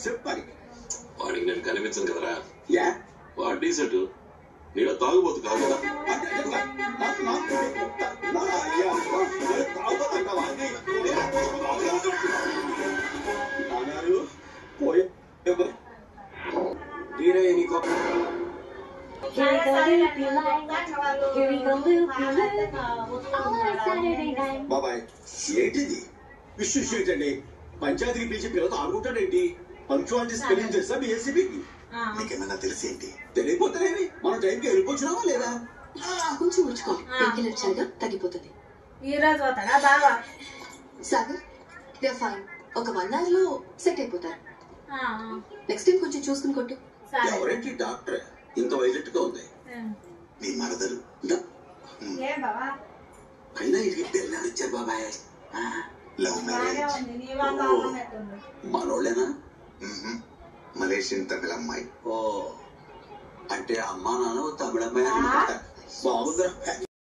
చెప్పాలి వాడికి నేను కనిపించను కదరా. యా వాడు డీసెంట్, నేను తాగుబోతు కాదు కదా. బాబాయ్ ఏంటిది విషయం ఏంటండి? పంచాయతీకి పిలిచి పిల్లతో ఆడుకుంటాడేంటి? పంక్చువాలిటీ స్పెల్లింగ్ తెలుసా మీ ఏసీబీకి? నీకేమన్నా తెలిసేంటి? తెలియపోతారేమి, మనం టైంకి వెళ్ళిపోతున్నావా లేదా? కొంచెం ఉంచుకో, పెంకిలొచ్చాక తగ్గిపోతుంది. ఈ రోజు పోతాడా బాగా? సాగర్ దే ఫైన్, ఒక 1 hour లో సెట్ అయిపోతారు. నెక్స్ట్ టైం కొంచెం చూసుకుని కొట్టు. ఎవరేంటి డాక్టర్ ఇంత వైలెట్ గా ఉంది? నీ మరదలు అయినా ఇది పిల్లలు ఇచ్చారు బాబాయ్. లవ్ మ్యారేజ్ మనోళ్ళేనా? మలేషియన్ తమిళ అమ్మాయి. ఓ అంటే అమ్మా నాన్న తమిళ అమ్మాయి బాగుందిరా.